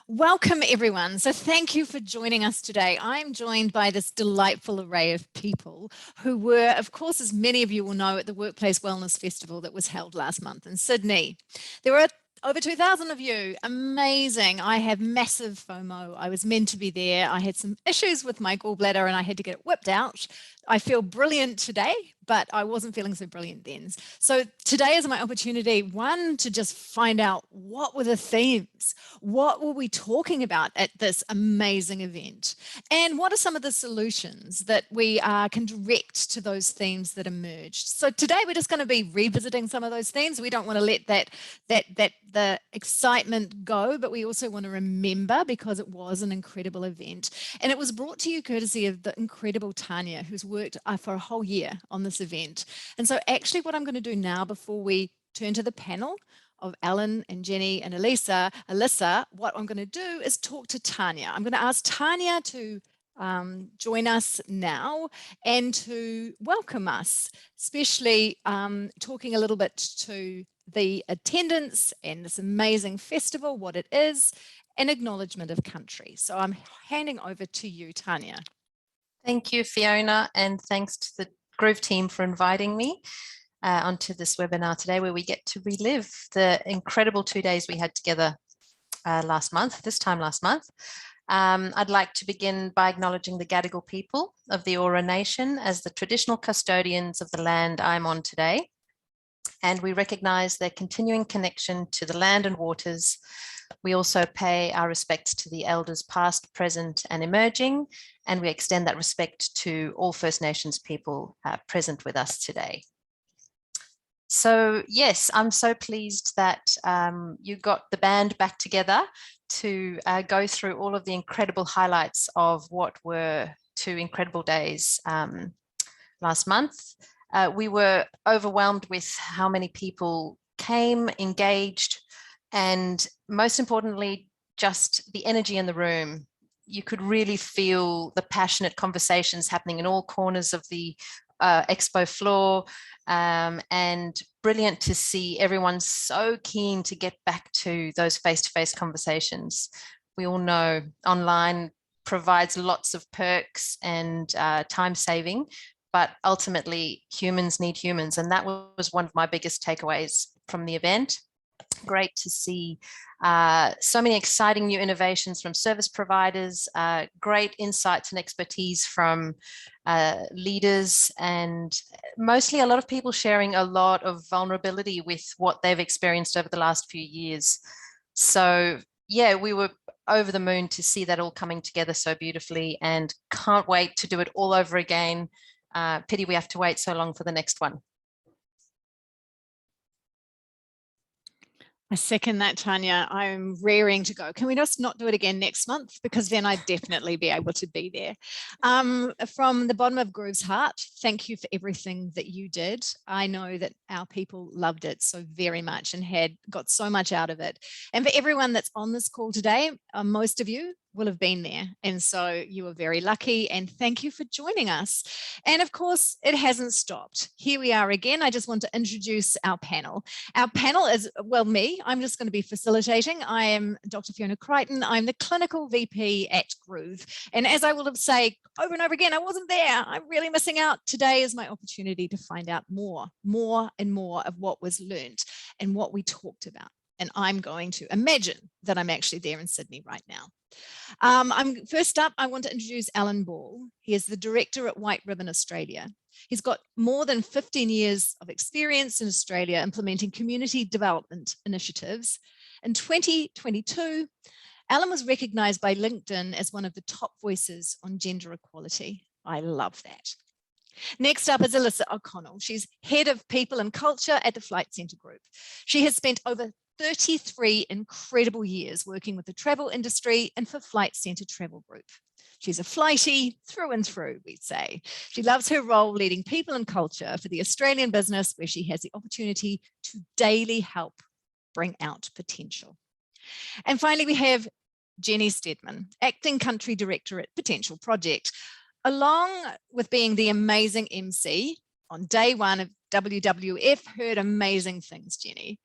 Welcome everyone. So thank you for joining us today. I'm joined by this delightful array of people who were, of course, as many of you will know, at the Workplace Wellness Festival that was held last month in Sydney. There were over 2,000 of you. Amazing. I have massive FOMO. I was meant to be there. I had some issues with my gallbladder and I had to get it whipped out. I feel brilliant today, but I wasn't feeling so brilliant then. So today is my opportunity, one, to just find out what were the themes, what were we talking about at this amazing event, and what are some of the solutions that we can direct to those themes that emerged. So today we're just going to be revisiting some of those themes. We don't want to let the excitement go, but we also want to remember, because it was an incredible event, and it was brought to you courtesy of the incredible Tania, who's worked for a whole year on this event. And so actually what I'm going to do now, before we turn to the panel of Allan and Jenny and Alyssa, what I'm going to do is talk to Tania. I'm going to ask Tania to join us now and to welcome us, especially talking a little bit to the attendance and this amazing festival, what it is, and acknowledgement of country. So I'm handing over to you, Tania. Thank you, Fiona, and thanks to the Groov team for inviting me onto this webinar today, where we get to relive the incredible 2 days we had together this time last month. I'd like to begin by acknowledging the Gadigal people of the Eora Nation as the traditional custodians of the land I'm on today, and we recognise their continuing connection to the land and waters. We also pay our respects to the elders past, present and emerging, and we extend that respect to all First Nations people present with us today. So yes, I'm so pleased that you got the band back together to go through all of the incredible highlights of what were 2 incredible days last month. We were overwhelmed with how many people came, engaged, and most importantly, just the energy in the room. You could really feel the passionate conversations happening in all corners of the expo floor, and brilliant to see everyone so keen to get back to those face-to-face conversations. We all know online provides lots of perks and time saving, but ultimately humans need humans, and that was one of my biggest takeaways from the event. Great to see so many exciting new innovations from service providers, great insights and expertise from leaders, and mostly a lot of people sharing a lot of vulnerability with what they've experienced over the last few years. So yeah, we were over the moon to see that all coming together so beautifully, and can't wait to do it all over again. Pity we have to wait so long for the next one. I second that, Tania. I'm raring to go. Can we just not do it again next month? Because then I'd definitely be able to be there. From the bottom of Groov's heart, thank you for everything that you did. I know that our people loved it so very much and had got so much out of it. And for everyone that's on this call today, most of you will have been there, and so you are very lucky, and thank you for joining us. And of course, it hasn't stopped. Here we are again. I just want to introduce our panel. Our panel is, well, me. I'm just going to be facilitating. I am Dr. Fiona Crichton. I'm the clinical VP at Groov, and as I will have said over and over again, I wasn't there. I'm really missing out. Today is my opportunity to find out more and more of what was learned and what we talked about. And I'm going to imagine that I'm actually there in Sydney right now. First up, I want to introduce Allan Ball. He is the director at White Ribbon Australia. He's got more than 15 years of experience in Australia implementing community development initiatives. In 2022, Allan was recognised by LinkedIn as one of the top voices on gender equality. I love that. Next up is Alyssa O'Connell. She's head of people and culture at the Flight Centre Group. She has spent over 33 incredible years working with the travel industry and for Flight Centre Travel Group. She's a flighty through and through, we'd say. She loves her role leading people and culture for the Australian business, where she has the opportunity to daily help bring out potential. And finally, we have Jenny Steadman, Acting Country Director at Potential Project. Along with being the amazing MC, on day one of WWF, heard amazing things, Jenny.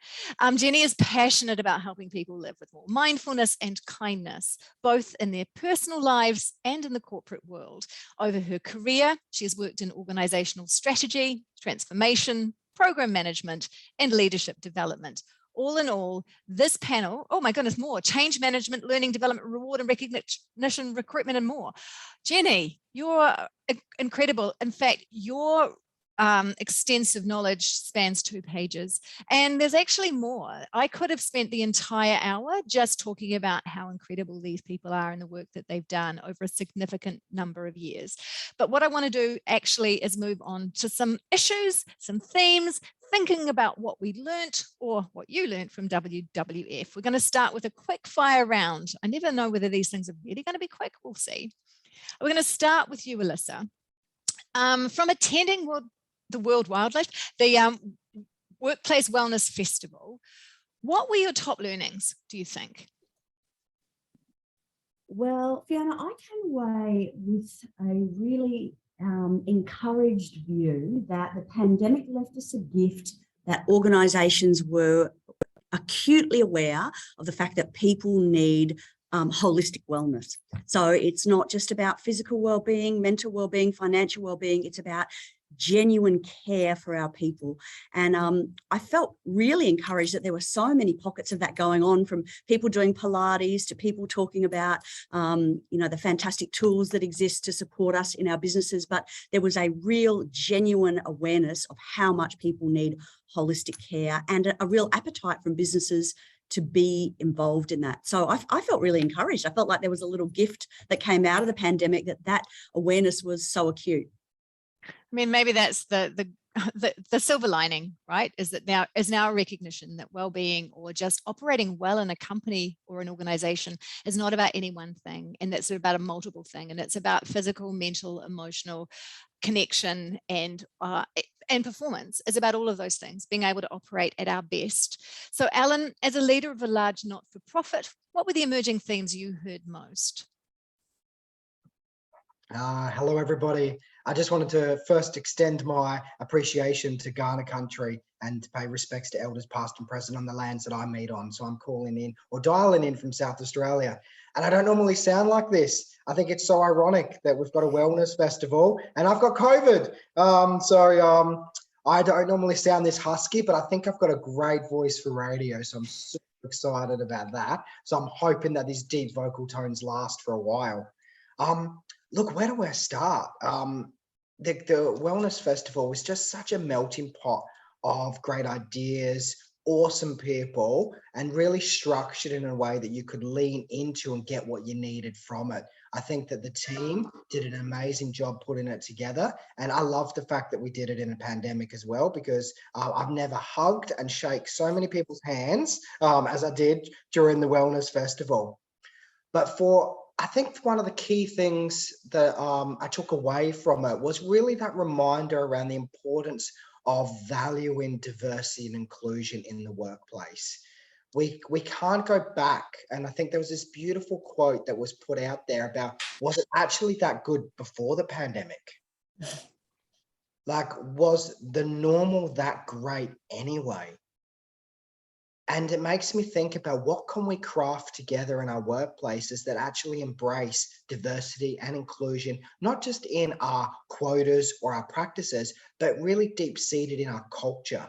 Jenny is passionate about helping people live with more mindfulness and kindness, both in their personal lives and in the corporate world. Over her career, she has worked in organizational strategy, transformation, program management, and leadership development. All in all, this panel, oh my goodness, more, change management, learning, development, reward and recognition, recruitment, and more. Jenny, you're incredible. In fact, your extensive knowledge spans 2 pages, and there's actually more. I could have spent the entire hour just talking about how incredible these people are and the work that they've done over a significant number of years. But what I want to do actually is move on to some issues, some themes, thinking about what we learnt or what you learnt from WWF. We're going to start with a quick fire round. I never know whether these things are really going to be quick. We'll see. We're going to start with you, Alyssa. From attending the World Wildlife, the Workplace Wellness Festival, what were your top learnings, do you think? Well, Fiona, I came away with a really encouraged view that the pandemic left us a gift, that organisations were acutely aware of the fact that people need holistic wellness. So it's not just about physical well-being, mental well-being, financial well-being, it's about genuine care for our people. And I felt really encouraged that there were so many pockets of that going on, from people doing Pilates to people talking about, the fantastic tools that exist to support us in our businesses. But there was a real genuine awareness of how much people need holistic care and a real appetite from businesses to be involved in that. So I felt really encouraged. I felt like there was a little gift that came out of the pandemic, that awareness was so acute. I mean, maybe that's the silver lining, right? Is now a recognition that well-being or just operating well in a company or an organization is not about any one thing, and that's about a multiple thing, and it's about physical, mental, emotional connection and performance. It's about all of those things, being able to operate at our best. So, Allan, as a leader of a large not-for-profit, what were the emerging themes you heard most? Hello, everybody. I just wanted to first extend my appreciation to Kaurna country and pay respects to elders past and present on the lands that I meet on. So I'm calling in or dialing in from South Australia. And I don't normally sound like this. I think it's so ironic that we've got a wellness festival and I've got COVID. I don't normally sound this husky, but I think I've got a great voice for radio. So I'm super excited about that. So I'm hoping that these deep vocal tones last for a while. Look, where do I start? The Wellness Festival was just such a melting pot of great ideas, awesome people, and really structured in a way that you could lean into and get what you needed from it. I think that the team did an amazing job putting it together. And I love the fact that we did it in a pandemic as well, because I've never hugged and shake so many people's hands as I did during the Wellness Festival. But I think one of the key things that I took away from it was really that reminder around the importance of valuing diversity and inclusion in the workplace. We can't go back. And I think there was this beautiful quote that was put out there about, was it actually that good before the pandemic? Like, was the normal that great anyway? And it makes me think about what can we craft together in our workplaces that actually embrace diversity and inclusion, not just in our quotas or our practices, but really deep-seated in our culture.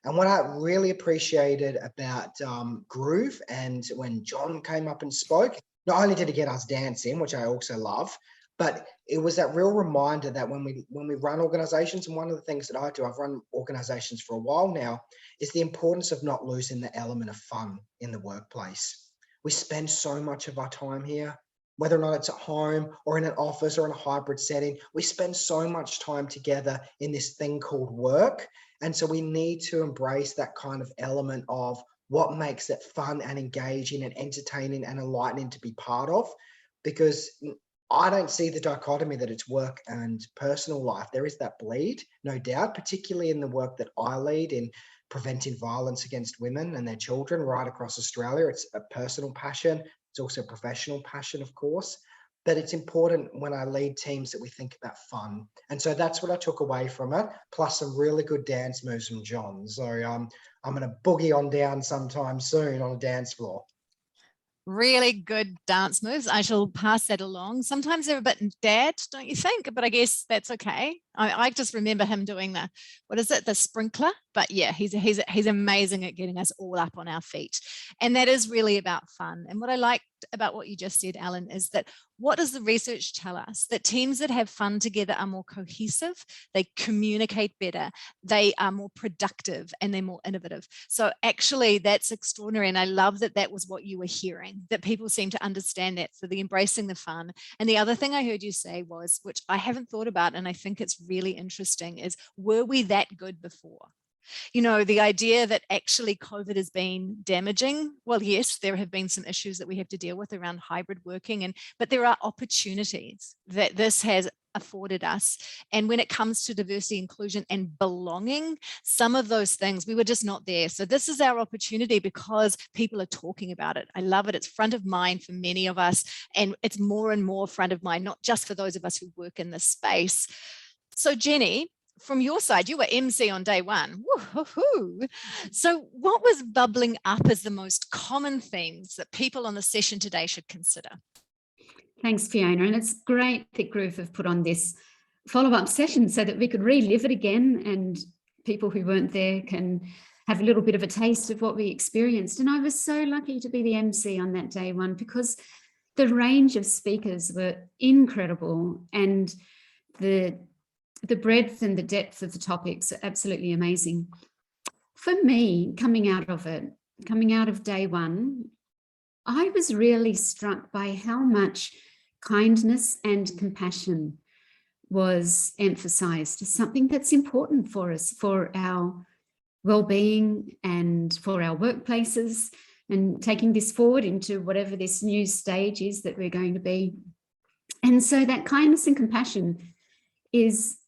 And what I really appreciated about Groov, and when John came up and spoke, not only did he get us dancing, which I also love, but it was that real reminder that when we run organizations, and one of the things that I do, I've run organizations for a while now, is the importance of not losing the element of fun in the workplace. We spend so much of our time here, whether or not it's at home or in an office or in a hybrid setting, we spend so much time together in this thing called work. And so we need to embrace that kind of element of what makes it fun and engaging and entertaining and enlightening to be part of, because I don't see the dichotomy that it's work and personal life. There is that bleed, no doubt, particularly in the work that I lead in preventing violence against women and their children right across Australia. It's a personal passion. It's also a professional passion, of course. that it's important when I lead teams that we think about fun. And so that's what I took away from it, plus some really good dance moves from John. So I'm going to boogie on down sometime soon on a dance floor. Really good dance moves. I shall pass that along. Sometimes they're a bit dad, don't you think? But I guess that's okay. I just remember him doing the sprinkler. But yeah, he's amazing at getting us all up on our feet. And that is really about fun. And what I liked about what you just said, Allan, is that what does the research tell us? That teams that have fun together are more cohesive, they communicate better, they are more productive, and they're more innovative. So actually that's extraordinary. And I love that that was what you were hearing, that people seem to understand that. So the embracing the fun. And the other thing I heard you say was, which I haven't thought about, and I think it's really interesting, is were we that good before? You know, the idea that actually COVID has been damaging. Well, yes, there have been some issues that we have to deal with around hybrid working, but there are opportunities that this has afforded us. And when it comes to diversity, inclusion, and belonging, some of those things, we were just not there. So this is our opportunity because people are talking about it. I love it. It's front of mind for many of us, and it's more and more front of mind, not just for those of us who work in this space. So Jenny, from your side, you were MC on day one. Woo-hoo-hoo. So what was bubbling up as the most common themes that people on the session today should consider? Thanks, Fiona. And it's great that Groov have put on this follow-up session so that we could relive it again and people who weren't there can have a little bit of a taste of what we experienced. And I was so lucky to be the MC on that day one because the range of speakers were incredible, and the breadth and the depth of the topics are absolutely amazing. For me, coming out of day one, I was really struck by how much kindness and compassion was emphasized as something that's important for us, for our well-being and for our workplaces, and taking this forward into whatever this new stage is that we're going to be. And so that kindness and compassion is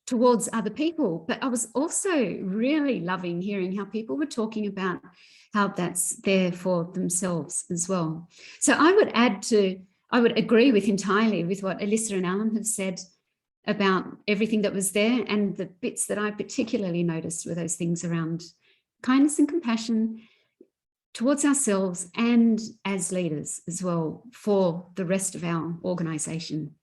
towards other people. But I was also really loving hearing how people were talking about how that's there for themselves as well. So I would agree with entirely with what Alyssa and Allan have said about everything that was there, and the bits that I particularly noticed were those things around kindness and compassion towards ourselves and as leaders as well for the rest of our organisation.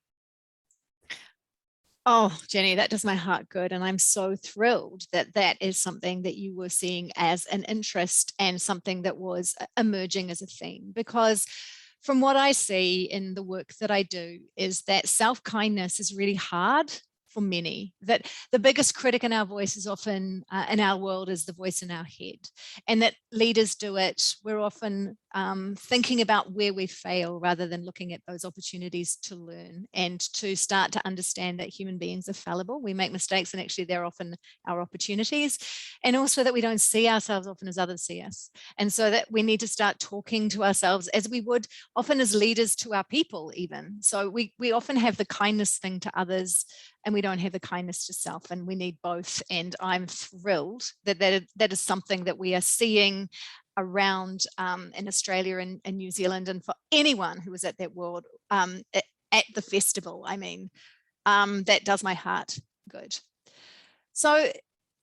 Oh, Jenny, that does my heart good. And I'm so thrilled that that is something that you were seeing as an interest and something that was emerging as a theme. Because from what I see in the work that I do is that self-kindness is really hard for many, that the biggest critic in our voice is often in our world is the voice in our head, and that leaders do it. We're often thinking about where we fail rather than looking at those opportunities to learn and to start to understand that human beings are fallible. We make mistakes, and actually they're often our opportunities. And also that we don't see ourselves often as others see us. And so that we need to start talking to ourselves as we would often as leaders to our people even. So we often have the kindness thing to others, and we don't have the kindness to self, and we need both. And I'm thrilled that that is something that we are seeing around in Australia and New Zealand, and for anyone who was at that world at the festival. I mean, that does my heart good. So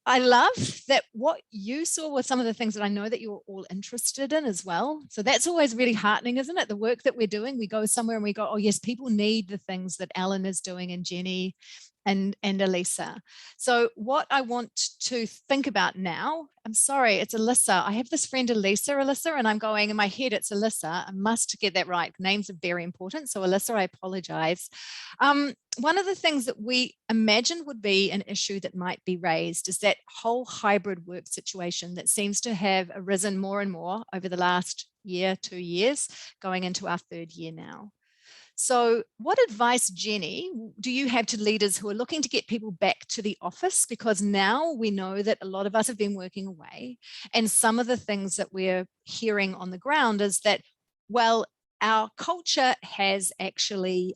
I love that what you saw were some of the things that I know that you're all interested in as well. So that's always really heartening, isn't it? The work that we're doing, we go somewhere and we go, oh yes, people need the things that Allan is doing and Jenny and Allisa. So what I want to think about now, I'm sorry, it's Allisa. I have this friend Allisa, and I'm going in my head, it's Allisa. I must get that right. Names are very important. So Allisa, I apologize. One of the things that we imagined would be an issue that might be raised is that whole hybrid work situation that seems to have arisen more and more over the last year, 2 years, going into our 3rd year now. So what advice, Jenny, do you have to leaders who are looking to get people back to the office? Because now we know that a lot of us have been working away, and some of the things that we're hearing on the ground is that, well, our culture has actually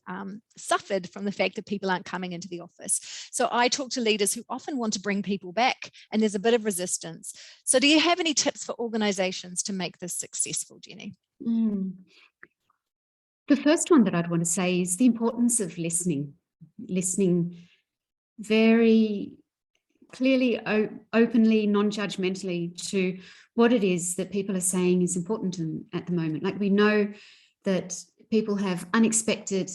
suffered from the fact that people aren't coming into the office. So I talk to leaders who often want to bring people back, and there's a bit of resistance. So do you have any tips for organizations to make this successful, Jenny? The first one that I'd want to say is the importance of listening very clearly, openly, non-judgmentally to what it is that people are saying is important to them at the moment. Like, we know that people have unexpected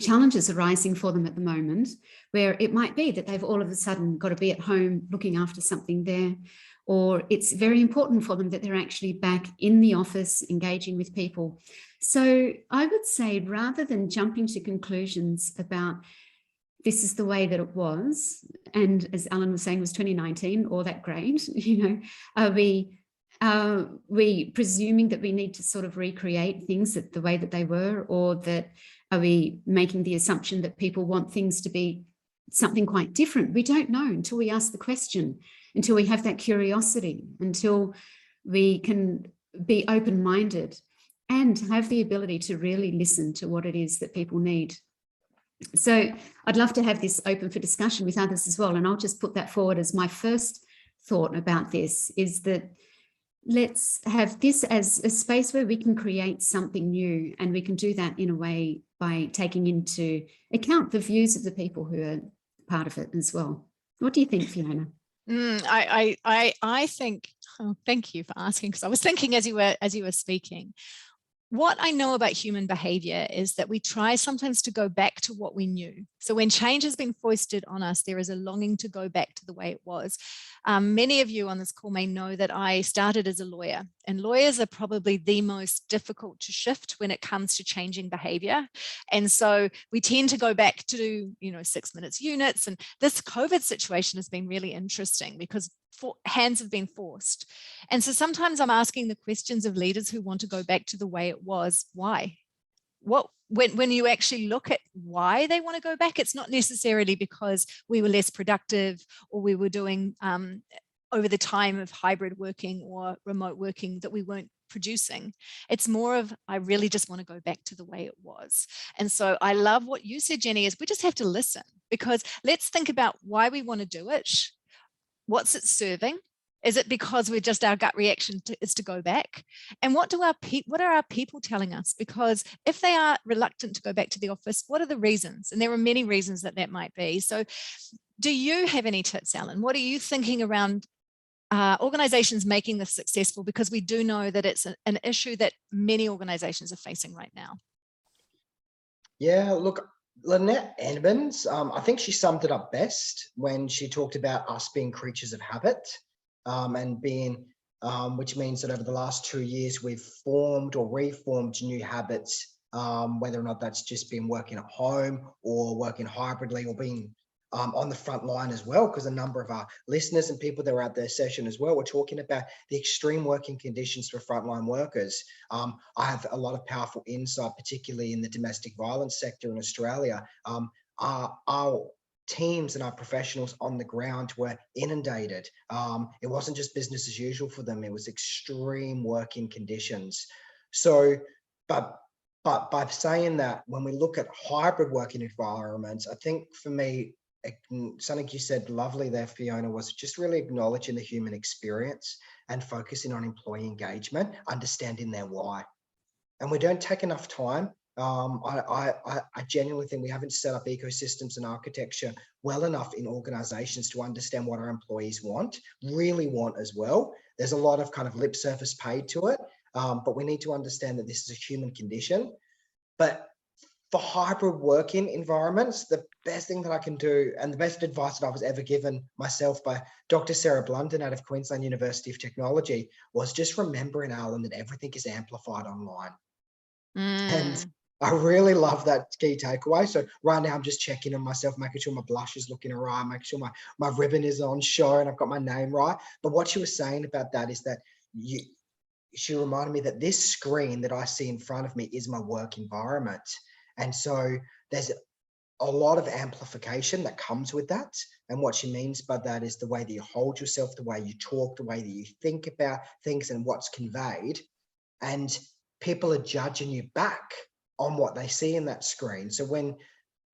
challenges arising for them at the moment, where it might be that they've all of a sudden got to be at home looking after something there, or it's very important for them that they're actually back in the office engaging with people. So I would say, rather than jumping to conclusions about this is the way that it was, and as Allan was saying, was 2019 or that great, you know, are we presuming that we need to sort of recreate things that the way that they were, or that are we making the assumption that people want things to be something quite different? We don't know until we ask the question, until we have that curiosity, until we can be open-minded and have the ability to really listen to what it is that people need. So I'd love to have this open for discussion with others as well. And I'll just put that forward as my first thought about this, is that let's have this as a space where we can create something new, and we can do that in a way by taking into account the views of the people who are part of it as well. What do you think, Fiona? I think, oh, thank you for asking, because I was thinking as you were speaking. What I know about human behavior is that we try sometimes to go back to what we knew. So when change has been foisted on us, there is a longing to go back to the way it was. Many of you on this call may know that I started as a lawyer, and lawyers are probably the most difficult to shift when it comes to changing behavior. And so we tend to go back to, 6 minutes units. And this COVID situation has been really interesting because hands have been forced. And so sometimes I'm asking the questions of leaders who want to go back to the way it was. Why? When you actually look at why they want to go back, it's not necessarily because we were less productive, or we were doing over the time of hybrid working or remote working that we weren't producing. It's more of, I really just want to go back to the way it was. And so I love what you said, Jenny, is we just have to listen, because let's think about why we want to do it. What's it serving? Is it because we're just, our gut reaction is to go back? And what are our people telling us? Because if they are reluctant to go back to the office, what are the reasons? And there are many reasons that might be. So do you have any tips, Allan? What are you thinking around organizations making this successful? Because we do know that it's an issue that many organizations are facing right now. Yeah, look, Lynette Edmonds, I think she summed it up best when she talked about us being creatures of habit, and being, which means that over the last 2 years, we've formed or reformed new habits, whether or not that's just been working at home or working hybridly, or being on the front line as well, because a number of our listeners and people that were at their session as well were talking about the extreme working conditions for frontline workers. I have a lot of powerful insight, particularly in the domestic violence sector in Australia. Our teams and our professionals on the ground were inundated. It wasn't just business as usual for them, it was extreme working conditions. So, but by saying that, when we look at hybrid working environments, I think for me, something you said lovely there, Fiona, was just really acknowledging the human experience and focusing on employee engagement, understanding their why. And we don't take enough time. I genuinely think we haven't set up ecosystems and architecture well enough in organizations to understand what our employees really want as well. There's a lot of kind of lip service paid to it, but we need to understand that this is a human condition. But for hybrid working environments, the best thing that I can do, and the best advice that I was ever given myself by Dr. Sarah Blunden out of Queensland University of Technology, was just remembering, Allan, that everything is amplified online. And I really love that key takeaway. So right now I'm just checking on myself, making sure my blush is looking all right, making sure my ribbon is on show and I've got my name right. But what she was saying about that is that she reminded me that this screen that I see in front of me is my work environment. And so there's a lot of amplification that comes with that. And what she means by that is the way that you hold yourself, the way you talk, the way that you think about things and what's conveyed. And people are judging you back on what they see in that screen. So when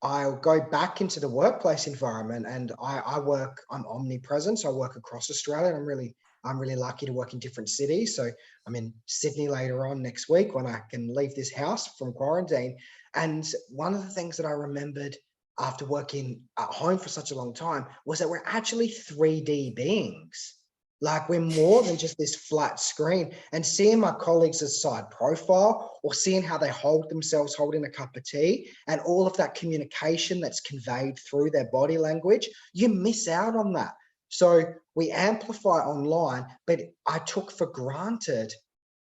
I go back into the workplace environment, and I'm omnipresent, so I work across Australia, and I'm really I'm really lucky to work in different cities. So I'm in Sydney later on next week when I can leave this house from quarantine. And one of the things that I remembered after working at home for such a long time was that we're actually 3D beings. Like, we're more than just this flat screen. And seeing my colleagues' side profile, or seeing how they hold themselves holding a cup of tea, and all of that communication that's conveyed through their body language, you miss out on that. So we amplify online, but I took for granted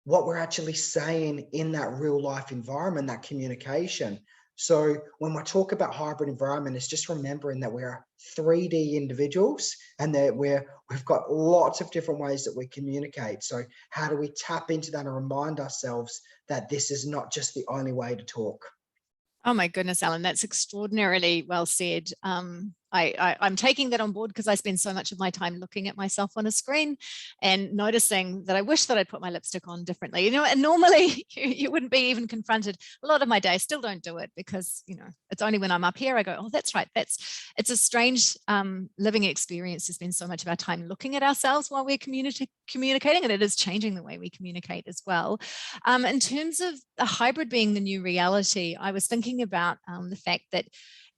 what we're actually saying in that real life environment, that communication. So when we talk about hybrid environment, it's just remembering that we're 3D individuals, and that we've got lots of different ways that we communicate. So how do we tap into that and remind ourselves that this is not just the only way to talk? Oh my goodness, Allan, that's extraordinarily well said. I'm taking that on board because I spend so much of my time looking at myself on a screen and noticing that I wish that I'd put my lipstick on differently, and normally you wouldn't be even confronted. A lot of my day, I still don't do it because, it's only when I'm up here I go, oh, that's right. It's a strange living experience to spend so much of our time looking at ourselves while we're communicating, and it is changing the way we communicate as well. In terms of the hybrid being the new reality, I was thinking about the fact that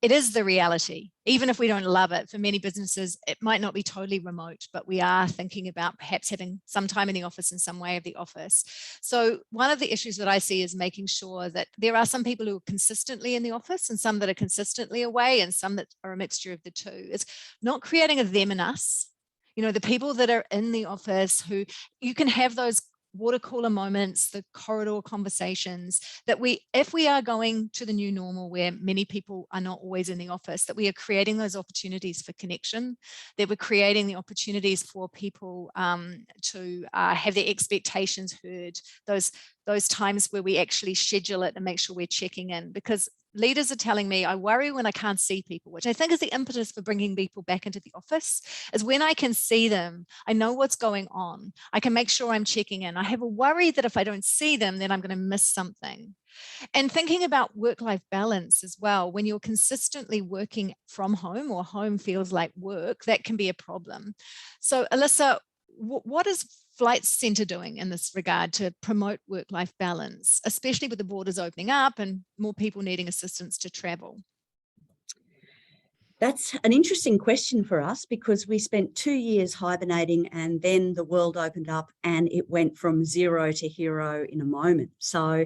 it is the reality, even if we don't love it. For many businesses, it might not be totally remote, but we are thinking about perhaps having some time in the office in some way of the office. So one of the issues that I see is making sure that there are some people who are consistently in the office and some that are consistently away and some that are a mixture of the two. It's not creating a them and us. The people that are in the office, who you can have those water cooler moments, the corridor conversations, that if we are going to the new normal where many people are not always in the office, that we are creating those opportunities for connection, that we're creating the opportunities for people to have their expectations heard, those times where we actually schedule it and make sure we're checking in. Because leaders are telling me, I worry when I can't see people, which I think is the impetus for bringing people back into the office, is when I can see them, I know what's going on. I can make sure I'm checking in. I have a worry that if I don't see them, then I'm going to miss something. And thinking about work-life balance as well, when you're consistently working from home or home feels like work, that can be a problem. So Alyssa, what is Flight Centre doing in this regard to promote work-life balance, especially with the borders opening up and more people needing assistance to travel? That's an interesting question for us, because we spent 2 years hibernating, and then the world opened up and it went from zero to hero in a moment. So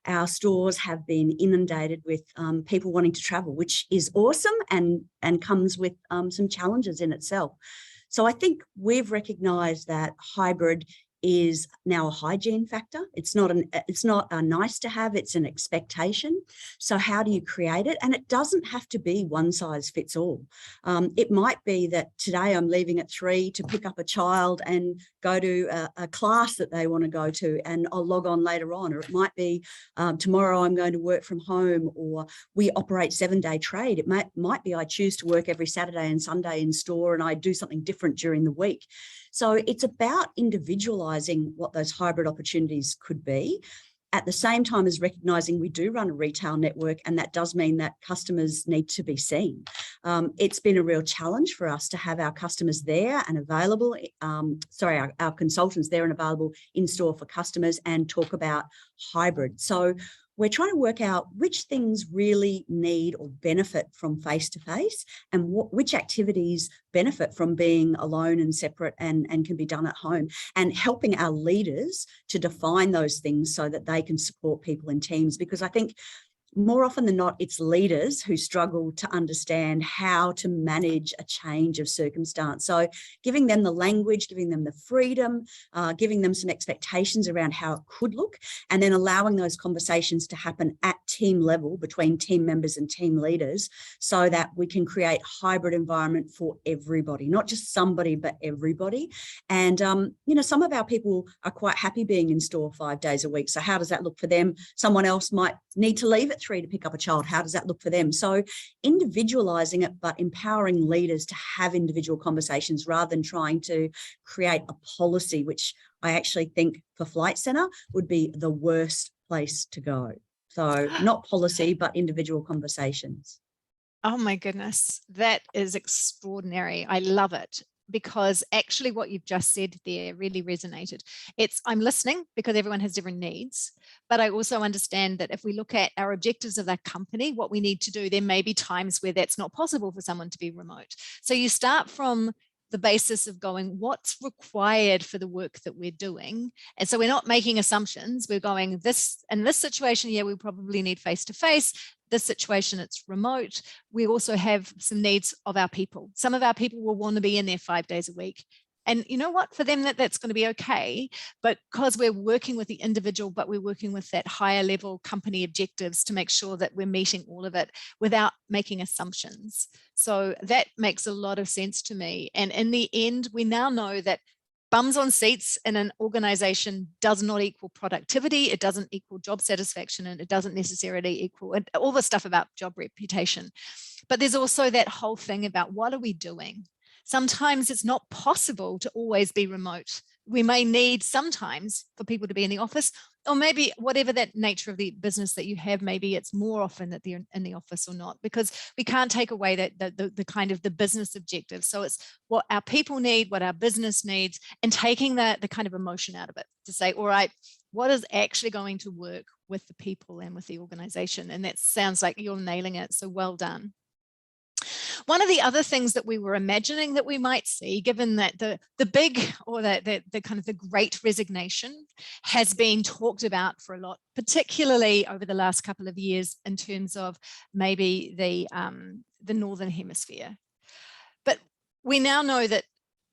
our stores have been inundated with people wanting to travel, which is awesome and comes with some challenges in itself. So I think we've recognised that hybrid is now a hygiene factor. It's not a nice to have, it's an expectation. So how do you create it? And it doesn't have to be one size fits all. It might be that today I'm leaving at 3 to pick up a child and go to a class that they want to go to, and I'll log on later on. Or it might be tomorrow I'm going to work from home, or we operate 7-day trade. It might be I choose to work every Saturday and Sunday in store, and I do something different during the week. So it's about individualising what those hybrid opportunities could be, at the same time as recognising we do run a retail network, and that does mean that customers need to be seen. It's been a real challenge for us to have our customers there and available, our consultants there and available in store for customers, and talk about hybrid. So we're trying to work out which things really need or benefit from face-to-face, and which activities benefit from being alone and separate and can be done at home, and helping our leaders to define those things so that they can support people in teams. Because I think more often than not, it's leaders who struggle to understand how to manage a change of circumstance. So giving them the language, giving them the freedom, giving them some expectations around how it could look, and then allowing those conversations to happen at team level between team members and team leaders, so that we can create hybrid environment for everybody, not just somebody, but everybody. And, some of our people are quite happy being in store 5 days a week. So how does that look for them? Someone else might need to leave at 3 to pick up a child. How does that look for them? So individualizing it, but empowering leaders to have individual conversations rather than trying to create a policy, which I actually think for Flight Centre would be the worst place to go. So not policy, but individual conversations. Oh my goodness, that is extraordinary. I love it. because actually what you've just said there really resonated. I'm listening because everyone has different needs, but I also understand that if we look at our objectives of our company, what we need to do, there may be times where that's not possible for someone to be remote. So you start from the basis of going, what's required for the work that we're doing? And so we're not making assumptions. We're going, this in this situation, yeah, we probably need face-to-face. This situation, it's remote. We also have some needs of our people. Some of our people will want to be in there 5 days a week. And you know what, for them, that's going to be okay. But because we're working with the individual, but we're working with that higher level company objectives to make sure that we're meeting all of it without making assumptions. So that makes a lot of sense to me. And in the end, we now know that bums on seats in an organization does not equal productivity. It doesn't equal job satisfaction, and it doesn't necessarily equal all the stuff about job reputation. But there's also that whole thing about what are we doing? Sometimes it's not possible to always be remote. We may need sometimes for people to be in the office, or maybe whatever that nature of the business that you have, maybe it's more often that they're in the office or not, because we can't take away that the kind of the business objective. So it's what our people need, what our business needs, and taking the kind of emotion out of it to say, all right, what is actually going to work with the people and with the organization? And that sounds like you're nailing it. So well done. One of the other things that we were imagining that we might see, given that the big, or the kind of the great resignation has been talked about for a lot, particularly over the last couple of years in terms of maybe the Northern Hemisphere. But we now know that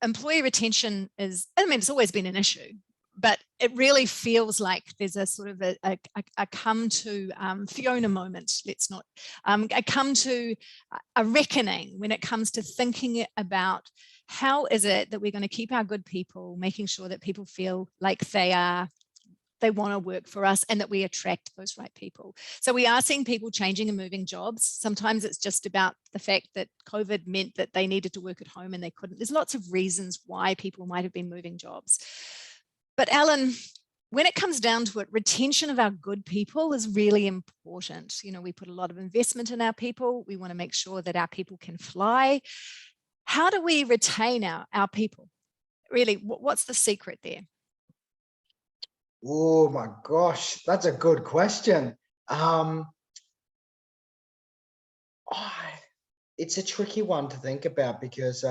employee retention is, I mean, it's always been an issue, but it really feels like there's a sort of a come to Fiona moment. Let's not a come to a reckoning when it comes to thinking about how is it that we're going to keep our good people, making sure that people feel like they want to work for us and that we attract those right people. So we are seeing people changing and moving jobs. Sometimes it's just about the fact that COVID meant that they needed to work at home and they couldn't. There's lots of reasons why people might have been moving jobs. But Allan, when it comes down to it, retention of our good people is really important. You know, we put a lot of investment in our people. We want to make sure that our people can fly. How do we retain our people? Really, what's the secret there? Oh my gosh, that's a good question. It's a tricky one to think about, because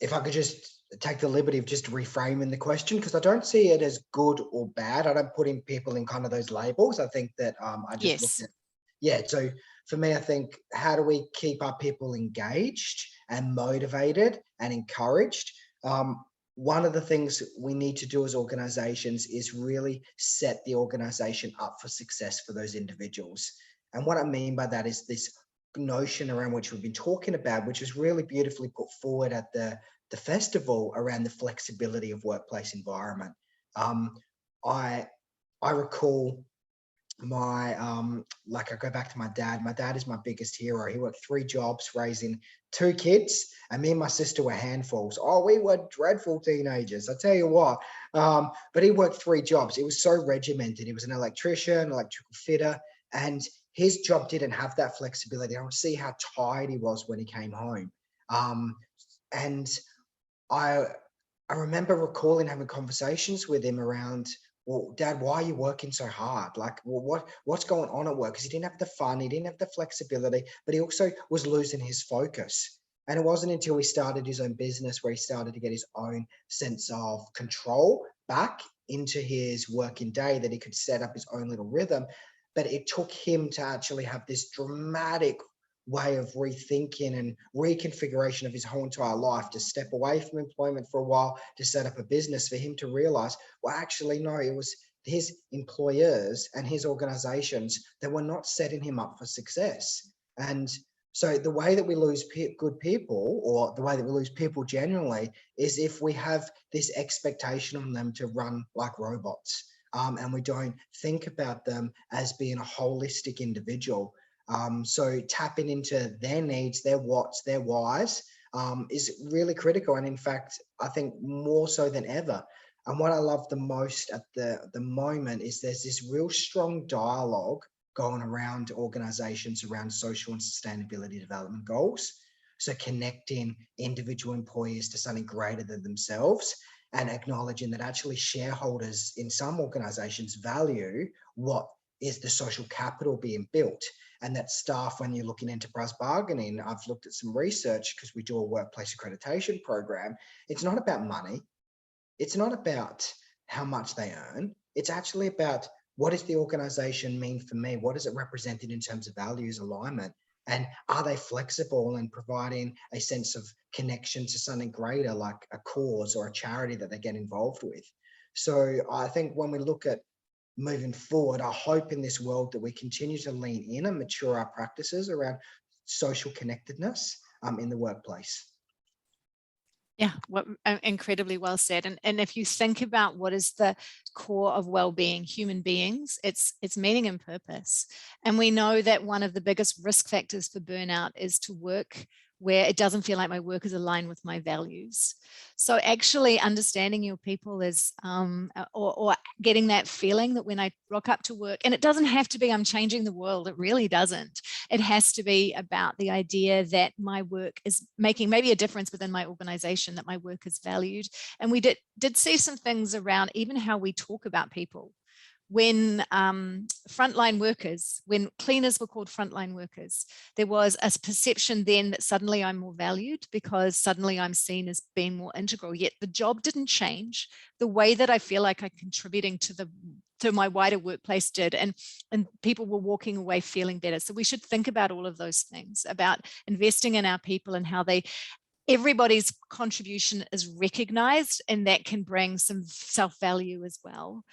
if I could just take the liberty of just reframing the question, because I don't see it as good or bad. I don't put in people in kind of those labels. I think that I just looked at, yeah. So for me, I think, how do we keep our people engaged and motivated and encouraged? One of the things we need to do as organizations is really set the organization up for success for those individuals. And what I mean by that is this notion around which we've been talking about, which is really beautifully put forward at the festival, around the flexibility of workplace environment. I recall my like, I go back to my dad. My dad is my biggest hero. He worked 3 jobs raising 2 kids, and me and my sister were handfuls. Oh, we were dreadful teenagers, I tell you what. But he worked 3 jobs. It was so regimented. He was an electrician, electrical fitter, and his job didn't have that flexibility. I would see how tired he was when he came home. And I remember recalling having conversations with him around, well, Dad, why are you working so hard? Like, well, what's going on at work? Because he didn't have the fun, he didn't have the flexibility, but he also was losing his focus. And it wasn't until he started his own business where he started to get his own sense of control back into his working day that he could set up his own little rhythm. But it took him to actually have this dramatic way of rethinking and reconfiguration of his whole entire life, to step away from employment for a while, to set up a business, for him to realize, well, actually, no, it was his employers and his organizations that were not setting him up for success. And so the way that we lose good people, or the way that we lose people generally, is if we have this expectation on them to run like robots, and we don't think about them as being a holistic individual. So tapping into their needs, their whats, their whys, is really critical. And in fact, I think more so than ever. And what I love the most at the moment is there's this real strong dialogue going around organizations around social and sustainability development goals. So connecting individual employees to something greater than themselves, and acknowledging that actually shareholders in some organizations value what is the social capital being built, and that staff, when you look in enterprise bargaining, I've looked at some research because we do a workplace accreditation program. It's not about money. It's not about how much they earn. It's actually about, what does the organization mean for me? What is it represented in terms of values alignment? And are they flexible in providing a sense of connection to something greater, like a cause or a charity that they get involved with? So I think when we look at moving forward, I hope in this world that we continue to lean in and mature our practices around social connectedness in the workplace. Yeah, incredibly well said. And if you think about what is the core of well-being, human beings, it's meaning and purpose. And we know that one of the biggest risk factors for burnout is to work where it doesn't feel like my work is aligned with my values. So actually understanding your people is, or getting that feeling that when I rock up to work, and it doesn't have to be I'm changing the world, it really doesn't. It has to be about the idea that my work is making maybe a difference within my organization, that my work is valued. And we did see some things around even how we talk about people. When frontline workers, when cleaners were called frontline workers, there was a perception then that suddenly I'm more valued because suddenly I'm seen as being more integral, yet the job didn't change. The way that I feel like I'm contributing to my wider workplace did, and people were walking away feeling better. So we should think about all of those things, about investing in our people and how everybody's contribution is recognized, and that can bring some self-value as well.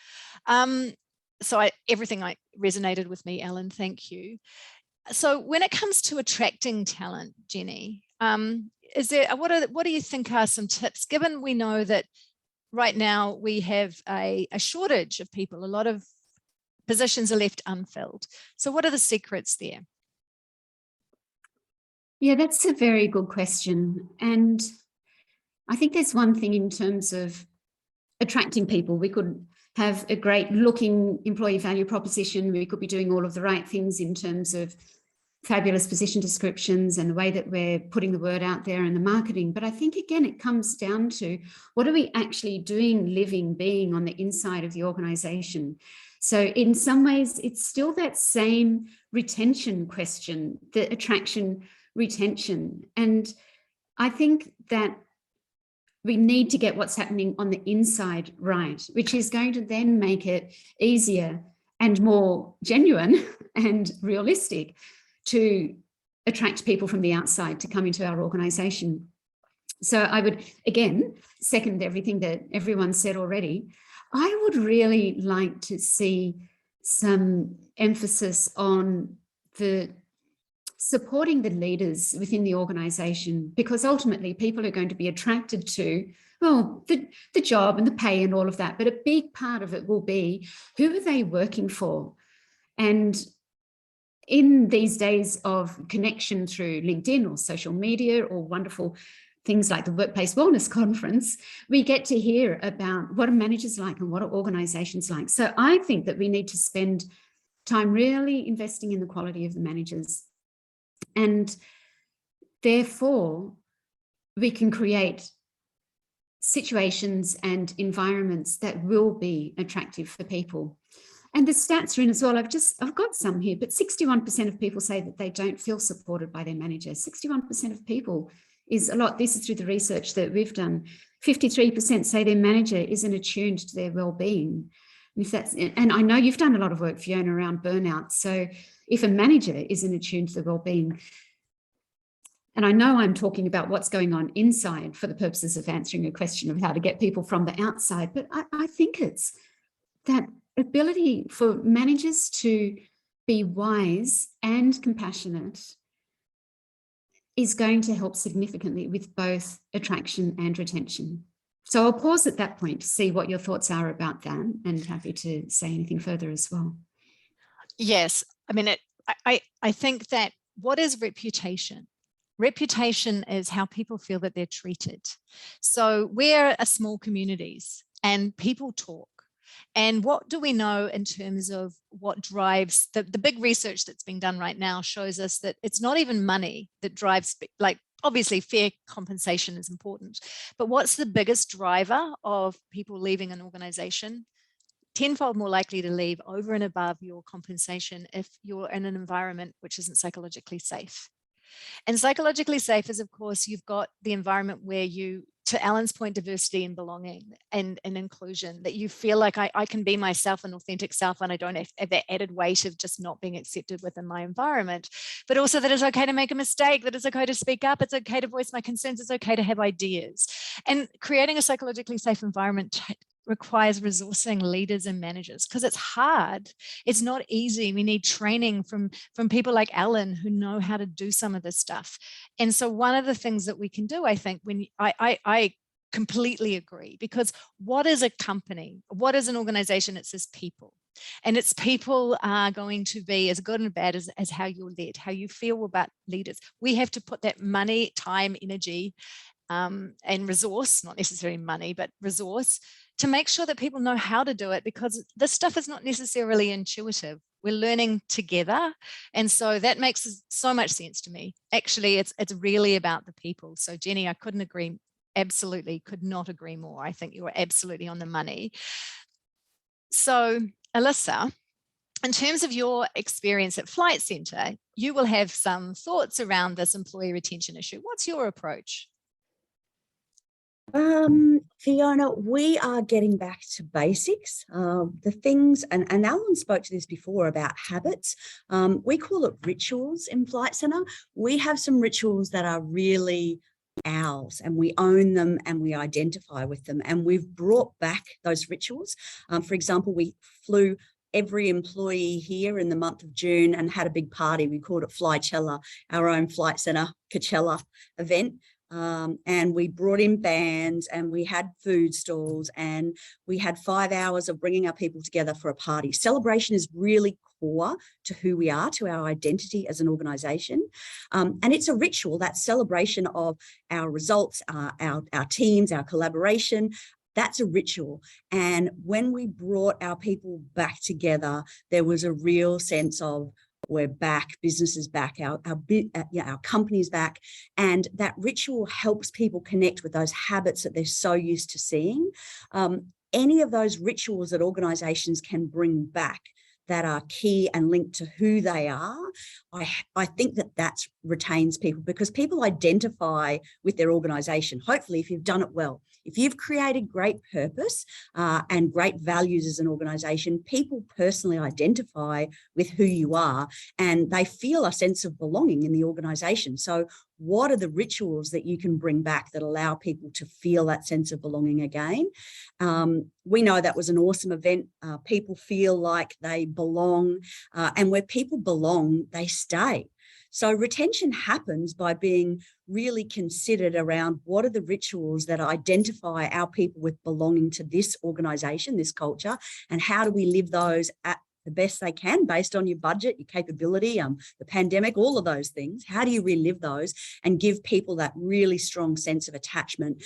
So everything resonated with me, Allan, thank you. So when it comes to attracting talent, Jenny, what do you think are some tips, given we know that right now we have a shortage of people, a lot of positions are left unfilled. So what are the secrets there? Yeah, that's a very good question. And I think there's one thing in terms of attracting people. We could have a great looking employee value proposition. We could be doing all of the right things in terms of fabulous position descriptions and the way that we're putting the word out there and the marketing. But I think, again, it comes down to what are we actually doing, living, being on the inside of the organization. So in some ways, it's still that same retention question, the attraction, retention. And I think that we need to get what's happening on the inside right, which is going to then make it easier and more genuine and realistic to attract people from the outside to come into our organisation. So I would, again, second everything that everyone said already. I would really like to see some emphasis on supporting the leaders within the organisation, because ultimately people are going to be attracted to, well, the job and the pay and all of that, but a big part of it will be, who are they working for? And in these days of connection through LinkedIn or social media or wonderful things like the Workplace Wellness Conference, we get to hear about what are managers like and what are organisations like. So I think that we need to spend time really investing in the quality of the managers. And therefore, we can create situations and environments that will be attractive for people. And the stats are in as well. I've got some here, but 61% of people say that they don't feel supported by their manager. 61% of people is a lot. This is through the research that we've done. 53% say their manager isn't attuned to their well-being. And I know you've done a lot of work, Fiona, around burnout. So if a manager isn't attuned to the well-being, and I know I'm talking about what's going on inside for the purposes of answering a question of how to get people from the outside, but I think it's that ability for managers to be wise and compassionate is going to help significantly with both attraction and retention. So I'll pause at that point to see what your thoughts are about that, and happy to say anything further as well. Yes, I mean, I think that what is reputation? Reputation is how people feel that they're treated. So we're a small communities and people talk. And what do we know in terms of what drives the big research that's being done right now shows us that it's not even money that drives, like obviously fair compensation is important, but what's the biggest driver of people leaving an organization? Tenfold more likely to leave over and above your compensation if you're in an environment which isn't psychologically safe. And psychologically safe is, of course, you've got the environment where you, to Allan's point, diversity and belonging and inclusion, that you feel like I can be myself, an authentic self, and I don't have that added weight of just not being accepted within my environment, but also that it's okay to make a mistake, that it's okay to speak up, it's okay to voice my concerns, it's okay to have ideas. And creating a psychologically safe environment requires resourcing leaders and managers, because it's hard. It's not easy. We need training from people like Allan who know how to do some of this stuff. And so one of the things that we can do, I think, when I completely agree, because what is a company? What is an organization? It's its people. And its people are going to be as good and bad as how you're led, how you feel about leaders. We have to put that money, time, energy, and resource, not necessarily money, but resource, to make sure that people know how to do it, because this stuff is not necessarily intuitive. We're learning together. And so that makes so much sense to me. Actually, it's really about the people. So Jenny, I couldn't agree, absolutely could not agree more. I think you were absolutely on the money. So Alyssa, in terms of your experience at Flight Centre, you will have some thoughts around this employee retention issue. What's your approach? Fiona, we are getting back to basics. The things, and Allan spoke to this before about habits. We call it rituals in Flight Centre. We have some rituals that are really ours, and we own them and we identify with them. And we've brought back those rituals. For example, we flew every employee here in the month of June and had a big party. We called it Flychella, our own Flight Centre Coachella event. And we brought in bands and we had food stalls and we had 5 hours of bringing our people together for a party. Celebration is really core to who we are, to our identity as an organisation. And it's a ritual, that celebration of our results, our teams, our collaboration. That's a ritual. And when we brought our people back together, there was a real sense of, we're back, business is back, our company is back. And that ritual helps people connect with those habits that they're so used to seeing. Any of those rituals that organisations can bring back that are key and linked to who they are, I think that retains people, because people identify with their organisation, hopefully, if you've done it well. If you've created great purpose and great values as an organisation, people personally identify with who you are and they feel a sense of belonging in the organisation. So what are the rituals that you can bring back that allow people to feel that sense of belonging again? We know that was an awesome event. People feel like they belong, and where people belong, they stay. So retention happens by being really considered around what are the rituals that identify our people with belonging to this organisation, this culture, and how do we live those at the best they can based on your budget, your capability, the pandemic, all of those things. How do you relive those and give people that really strong sense of attachment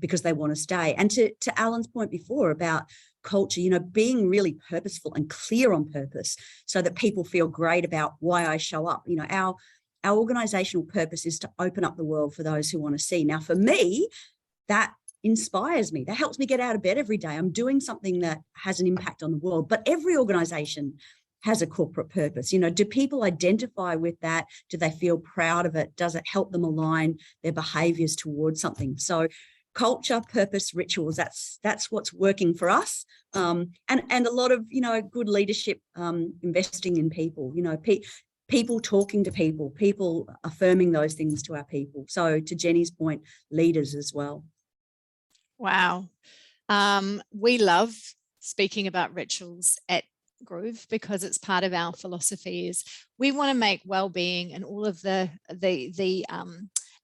because they want to stay? And to Allan's point before about culture, being really purposeful and clear on purpose so that people feel great about why I show up. Our organisational purpose is to open up the world for those who want to see. Now, for me, that inspires me. That helps me get out of bed every day. I'm doing something that has an impact on the world. But every organisation has a corporate purpose. Do people identify with that? Do they feel proud of it? Does it help them align their behaviours towards something? So culture, purpose, rituals, that's what's working for us. And a lot of, good leadership, investing in people, people talking to people affirming those things to our people. So to Jenny's point, leaders as well. Wow. We love speaking about rituals at Groov because it's part of our philosophy. Is we want to make well-being and all of the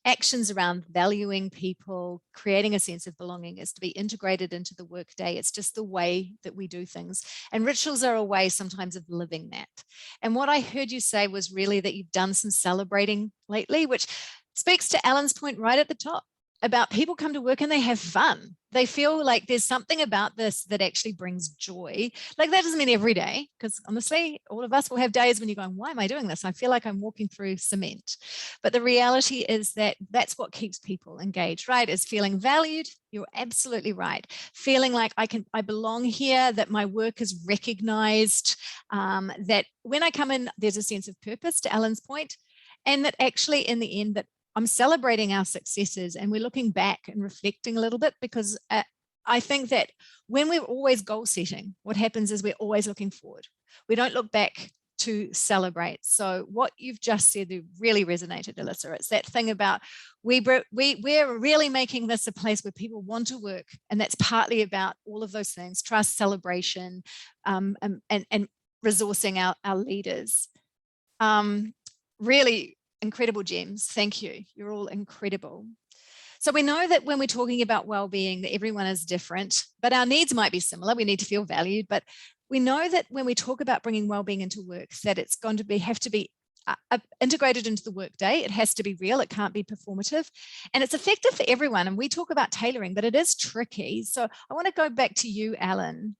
actions around valuing people, creating a sense of belonging is to be integrated into the workday. It's just the way that we do things. And rituals are a way sometimes of living that. And what I heard you say was really that you've done some celebrating lately, which speaks to Allan's point right at the top. about people come to work and they have fun. They feel like there's something about this that actually brings joy. Like that doesn't mean every day, because honestly, all of us will have days when you're going, why am I doing this? I feel like I'm walking through cement. But the reality is that that's what keeps people engaged, right? Is feeling valued. You're absolutely right. Feeling like I belong here, that my work is recognized, that when I come in, there's a sense of purpose, to Allan's point, and that actually in the end that I'm celebrating our successes and we're looking back and reflecting a little bit, because I think that when we're always goal setting, what happens is we're always looking forward. We don't look back to celebrate. So what you've just said really resonated, Alyssa. It's that thing about we're really making this a place where people want to work. And that's partly about all of those things: trust, celebration, and resourcing our leaders. Really incredible gems. Thank you. You're all incredible. So we know that when we're talking about well-being, that everyone is different, but our needs might be similar. We need to feel valued, but we know that when we talk about bringing well-being into work, that it's going to have to be integrated into the workday. It has to be real. It can't be performative, and it's effective for everyone. And we talk about tailoring, but it is tricky. So I want to go back to you, Allan.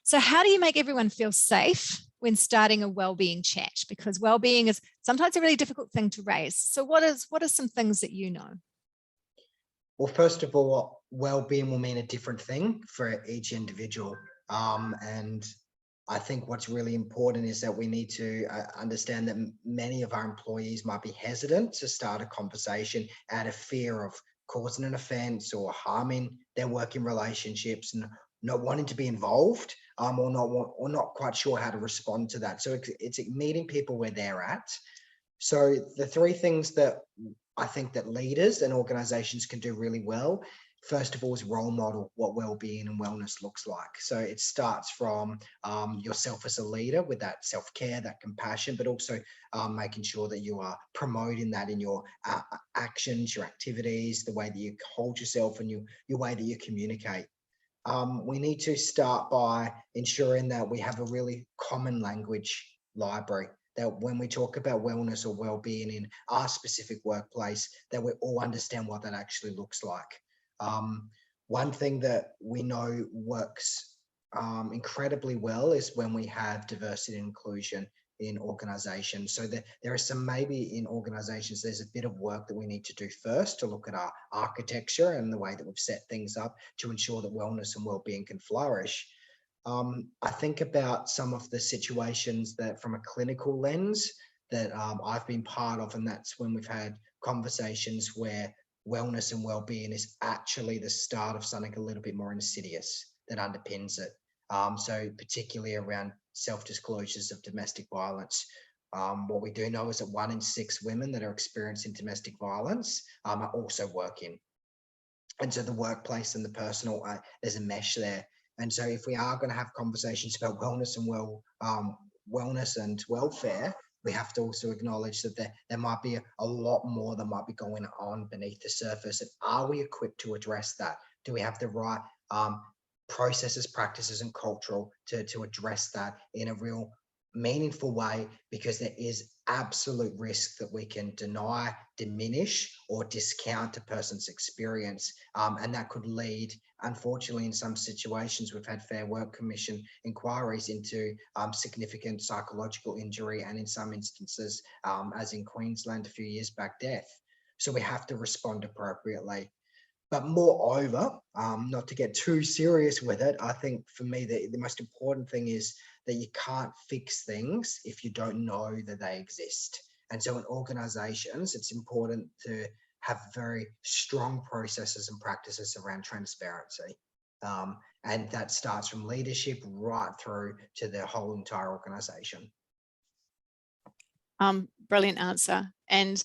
So how do you make everyone feel safe when starting a well-being chat? Because well-being is sometimes a really difficult thing to raise. So what are some things that you know? Well, first of all, well-being will mean a different thing for each individual. And I think what's really important is that we need to understand that many of our employees might be hesitant to start a conversation out of fear of causing an offense or harming their working relationships, and not wanting to be involved, or not quite sure how to respond to that. So it's meeting people where they're at. So the three things that I think that leaders and organizations can do really well, first of all, is role model what well-being and wellness looks like. So it starts from yourself as a leader with that self-care, that compassion, but also making sure that you are promoting that in your actions, your activities, the way that you hold yourself, and your way that you communicate. We need to start by ensuring that we have a really common language library, that when we talk about wellness or well-being in our specific workplace, that we all understand what that actually looks like. One thing that we know works incredibly well is when we have diversity and inclusion in organizations. So there are some, maybe in organizations, there's a bit of work that we need to do first to look at our architecture and the way that we've set things up to ensure that wellness and well-being can flourish. I think about some of the situations that from a clinical lens that I've been part of, and that's when we've had conversations where wellness and well-being is actually the start of something a little bit more insidious that underpins it. So particularly around self-disclosures of domestic violence. What we do know is that 1 in 6 women that are experiencing domestic violence are also working. And so the workplace and the personal, there's a mesh there. And so if we are going to have conversations about wellness and wellness and welfare, we have to also acknowledge that there might be a lot more that might be going on beneath the surface. And are we equipped to address that? Do we have the right processes, practices, and cultural to address that in a real meaningful way? Because there is absolute risk that we can deny, diminish, or discount a person's experience. And that could lead, unfortunately, in some situations, we've had Fair Work Commission inquiries into significant psychological injury, and in some instances, as in Queensland a few years back, death. So we have to respond appropriately. But moreover, not to get too serious with it, I think for me, the most important thing is that you can't fix things if you don't know that they exist. And so in organizations, it's important to have very strong processes and practices around transparency. And that starts from leadership right through to the whole entire organization. Brilliant answer. And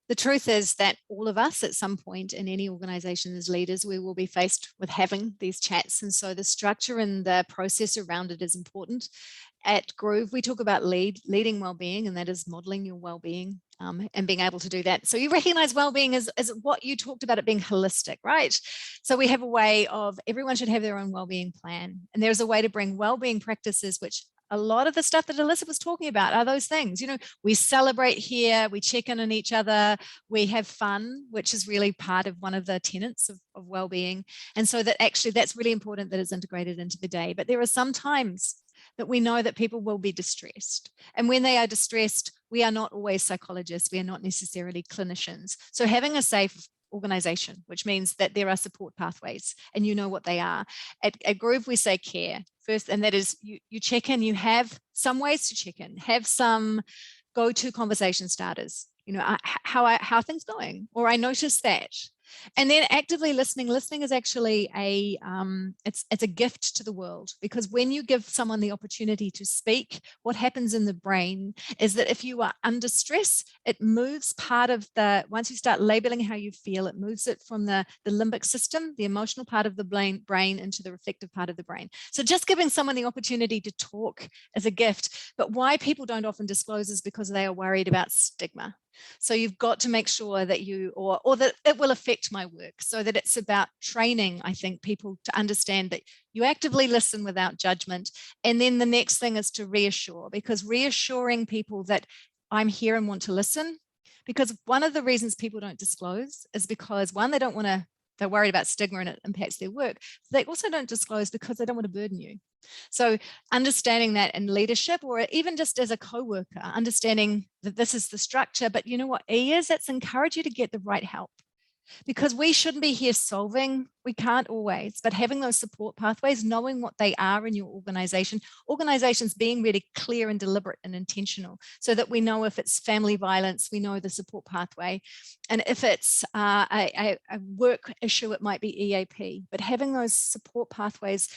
the truth is that all of us at some point in any organization as leaders, we will be faced with having these chats. And so the structure and the process around it is important. At Groov, we talk about leading well-being, and that is modeling your well-being and being able to do that. So you recognize well-being as what you talked about, it being holistic, right? So we have a way of, everyone should have their own well-being plan. And there's a way to bring well-being practices which a lot of the stuff that Alyssa was talking about are those things. You know, we celebrate here, we check in on each other, we have fun, which is really part of one of the tenets of well-being. And so that actually that's really important that it's integrated into the day. But there are some times that we know that people will be distressed. And when they are distressed, we are not always psychologists, we are not necessarily clinicians. So having a safe organization, which means that there are support pathways and you know what they are. At Groov, we say care first, and that is you check in, you have some ways to check in, have some go-to conversation starters. You know, how are things going? Or I noticed that. And then actively listening. Listening is actually it's a gift to the world, because when you give someone the opportunity to speak, what happens in the brain is that if you are under stress, it moves part of once you start labeling how you feel, it moves it from the limbic system, the emotional part of the brain, into the reflective part of the brain. So just giving someone the opportunity to talk is a gift. But why people don't often disclose is because they are worried about stigma. So you've got to make sure that or that it will affect my work, so that it's about training, I think, people to understand that you actively listen without judgment. And then the next thing is to reassure, because reassuring people that I'm here and want to listen, because one of the reasons people don't disclose is because, one, they're worried about stigma and it impacts their work. They also don't disclose because they don't want to burden you. So understanding that in leadership, or even just as a co-worker, understanding that this is the structure, but you know what E is? It's encourage you to get the right help. Because we shouldn't be here solving, we can't always, but having those support pathways, knowing what they are in your organizations being really clear and deliberate and intentional, so that we know if it's family violence, we know the support pathway. And if it's a work issue, it might be EAP, but having those support pathways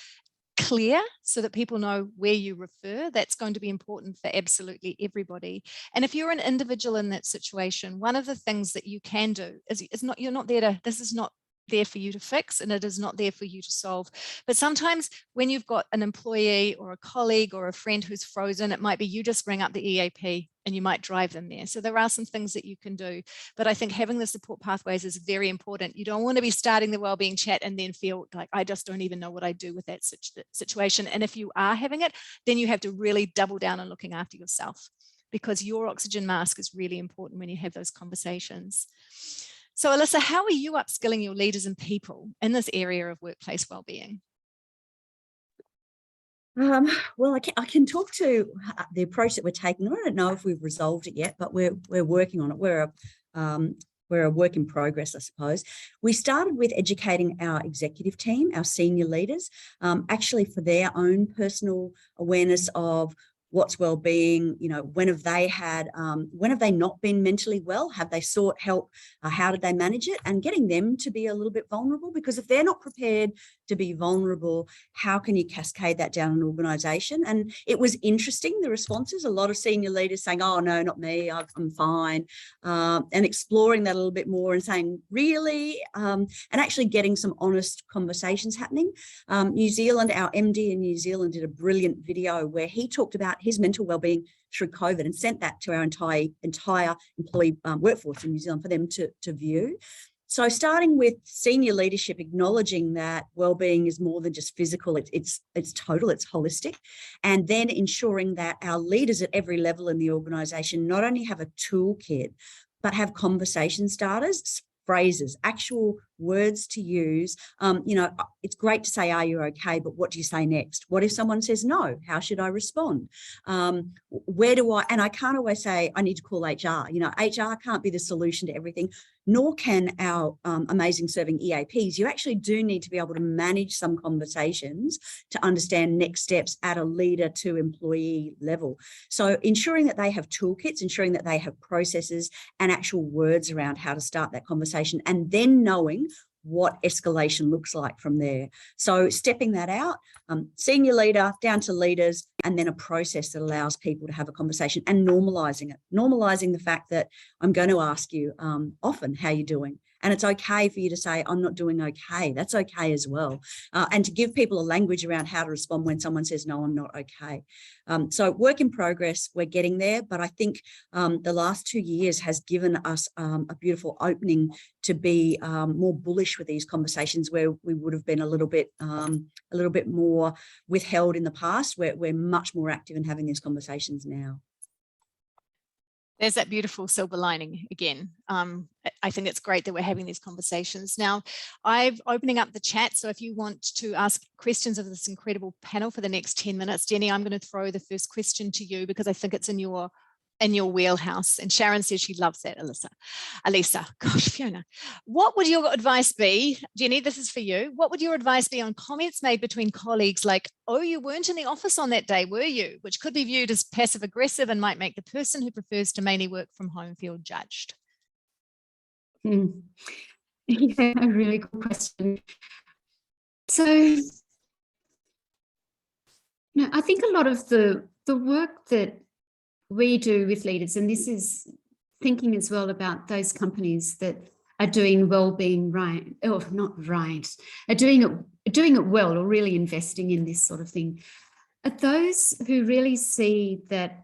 clear so that people know where you refer, that's going to be important for absolutely everybody. And if you're an individual in that situation, one of the things that you can do is you're not there to, this is not there for you to fix, and it is not there for you to solve. But sometimes when you've got an employee or a colleague or a friend who's frozen, it might be you just bring up the EAP and you might drive them there. So there are some things that you can do, but I think having the support pathways is very important. You don't want to be starting the wellbeing chat and then feel like, I just don't even know what I do with that situation. And if you are having it, then you have to really double down on looking after yourself, because your oxygen mask is really important when you have those conversations. So Alyssa, how are you upskilling your leaders and people in this area of workplace wellbeing? Well, I can talk to the approach that we're taking. I don't know if we've resolved it yet, but we're working on it. We're a work in progress, I suppose. We started with educating our executive team, our senior leaders, actually for their own personal awareness of what's well-being, you know, when have they not been mentally well? Have they sought help? How did they manage it? And getting them to be a little bit vulnerable, because if they're not prepared to be vulnerable, how can you cascade that down an organisation? And it was interesting, the responses, a lot of senior leaders saying, oh, no, not me, I'm fine, and exploring that a little bit more and saying, really? And actually getting some honest conversations happening. New Zealand, our MD in New Zealand did a brilliant video where he talked about his mental wellbeing through COVID and sent that to our entire employee workforce in New Zealand for them to view. So starting with senior leadership, acknowledging that wellbeing is more than just physical, it's total, it's holistic. And then ensuring that our leaders at every level in the organisation not only have a toolkit, but have conversation starters, phrases, actual words to use. You know, it's great to say, are you okay? But what do you say next? What if someone says no? How should I respond? Where do I, and I can't always say, I need to call HR. You know, HR can't be the solution to everything, nor can our amazing serving EAPs. You actually do need to be able to manage some conversations to understand next steps at a leader to employee level. So ensuring that they have toolkits, ensuring that they have processes and actual words around how to start that conversation, and then knowing what escalation looks like from there. So stepping that out, senior leader down to leaders, and then a process that allows people to have a conversation and normalizing it, normalizing the fact that I'm going to ask you often, how you doing? And it's okay for you to say, I'm not doing okay. That's okay as well. And to give people a language around how to respond when someone says, no, I'm not okay. So work in progress, we're getting there. But I think the last 2 years has given us a beautiful opening to be more bullish with these conversations, where we would have been a little bit more withheld in the past. We're much more active in having these conversations now. There's that beautiful silver lining again. I think it's great that we're having these conversations. Now, I'm opening up the chat. So if you want to ask questions of this incredible panel for the next 10 minutes, Jenny, I'm going to throw the first question to you because I think it's in your wheelhouse. And Sharon says she loves that, Allisa. Gosh, Fiona, what would your advice be? Jenny, this is for you. What would your advice be on comments made between colleagues like, oh, you weren't in the office on that day, were you? Which could be viewed as passive aggressive and might make the person who prefers to mainly work from home feel judged. Yeah, a really good question. So, I think a lot of the work that we do with leaders, and this is thinking as well about those companies that are doing well-being right, or not right, are doing it well, or really investing in this sort of thing, are those who really see that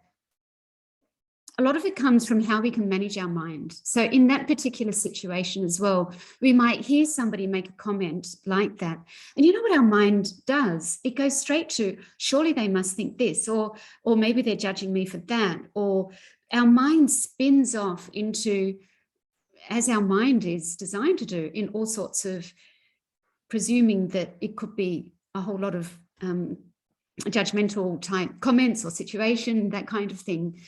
a lot of it comes from how we can manage our mind. So in that particular situation as well, we might hear somebody make a comment like that. And you know what our mind does? It goes straight to, surely they must think this, or maybe they're judging me for that. Or our mind spins off into, as our mind is designed to do, in all sorts of presuming that it could be a whole lot of judgmental type comments or situation, that kind of thing.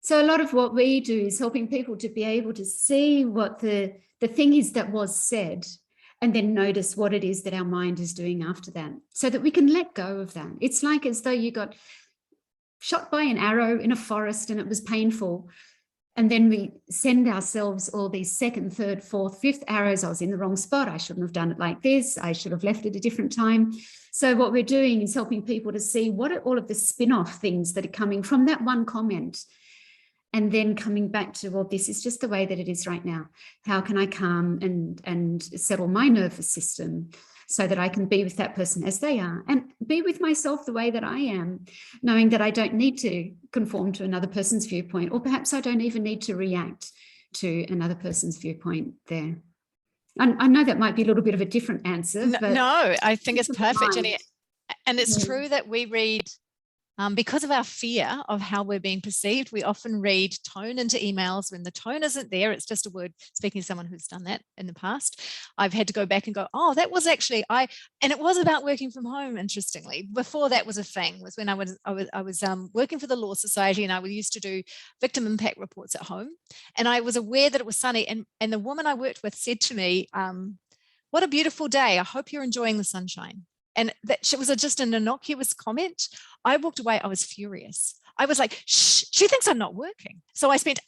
So a lot of what we do is helping people to be able to see what the thing is that was said, and then notice what it is that our mind is doing after that, so that we can let go of that. It's like as though you got shot by an arrow in a forest and it was painful. And then we send ourselves all these second, third, fourth, fifth arrows. I was in the wrong spot. I shouldn't have done it like this. I should have left at a different time. So what we're doing is helping people to see what are all of the spin-off things that are coming from that one comment. And then coming back to, well, this is just the way that it is right now. How can I calm and settle my nervous system so that I can be with that person as they are, and be with myself the way that I am, knowing that I don't need to conform to another person's viewpoint, or perhaps I don't even need to react to another person's viewpoint there. I know that might be a little bit of a different answer. But no, I think it's perfect, Jenny. And it's true that we read, because of our fear of how we're being perceived, we often read tone into emails when the tone isn't there. It's just a word. Speaking to someone who's done that in the past, I've had to go back and go, oh, that was actually and it was about working from home. Interestingly, before that was a thing, was when I was working for the Law Society, and I used to do victim impact reports at home, and I was aware that it was sunny, and the woman I worked with said to me, what a beautiful day. I hope you're enjoying the sunshine. And that was just an innocuous comment. I walked away. I was furious. I was like, shh, she thinks I'm not working. So I spent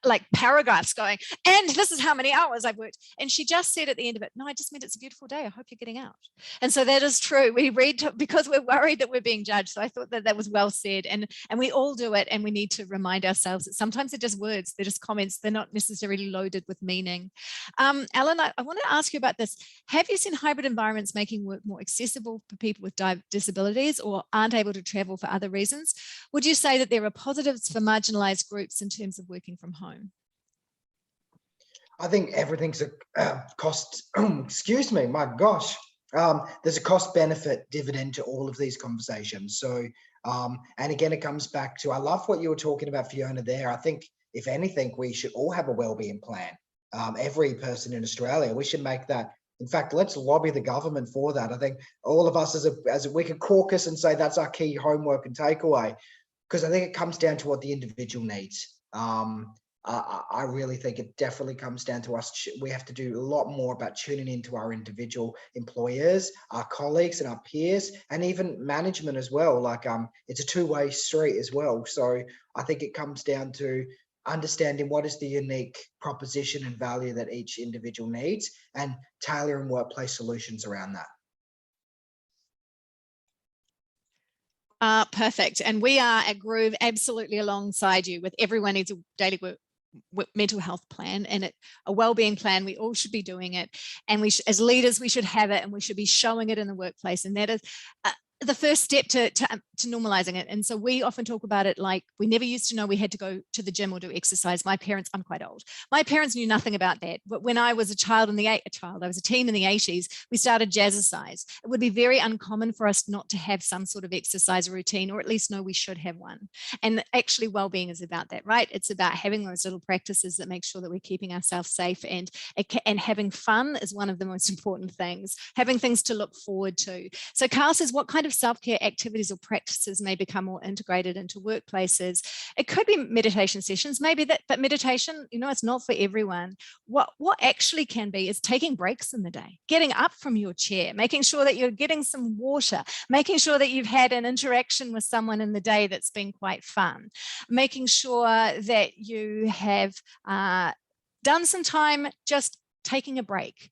like paragraphs going, and this is how many hours I've worked. And she just said at the end of it, no, I just meant it's a beautiful day. I hope you're getting out. And so that is true. We read because we're worried that we're being judged. So I thought that was well said. And we all do it. And we need to remind ourselves that sometimes they're just words. They're just comments. They're not necessarily loaded with meaning. Allan, I want to ask you about this. Have you seen hybrid environments making work more accessible for people with disabilities, or aren't able to travel for other reasons? Would you say that there are positives for marginalized groups in terms of working from home? I think everything's a cost, excuse me, my gosh. There's a cost benefit dividend to all of these conversations. So, and again, it comes back to, I love what you were talking about, Fiona, there. I think if anything, we should all have a wellbeing plan. Every person in Australia, we should make that. In fact, let's lobby the government for that. I think all of us as we could caucus and say that's our key homework and takeaway, because I think it comes down to what the individual needs. I really think it definitely comes down to us. We have to do a lot more about tuning into our individual employers, our colleagues and our peers, and even management as well. Like it's a two-way street as well. So I think it comes down to understanding what is the unique proposition and value that each individual needs, and tailoring workplace solutions around that. Perfect. And we are at Groov absolutely alongside you with Everyone Needs a Daily mental health plan and a well-being plan. We all should be doing it, and as leaders we should have it, and we should be showing it in the workplace, and that is the first step to normalizing it. And so we often talk about it like we never used to know we had to go to the gym or do exercise. My parents, I'm quite old, my parents knew nothing about that. But when I was I was a teen in the 80s, we started jazzercise. It would be very uncommon for us not to have some sort of exercise routine, or at least know we should have one. And actually well-being is about that, right? It's about having those little practices that make sure that we're keeping ourselves safe, and having fun is one of the most important things, having things to look forward to. So Carl says, what kind of self-care activities or practices may become more integrated into workplaces? It could be meditation sessions, maybe that, but meditation, it's not for everyone. What actually can be is taking breaks in the day, getting up from your chair, making sure that you're getting some water, making sure that you've had an interaction with someone in the day that's been quite fun, making sure that you have done some time just taking a break.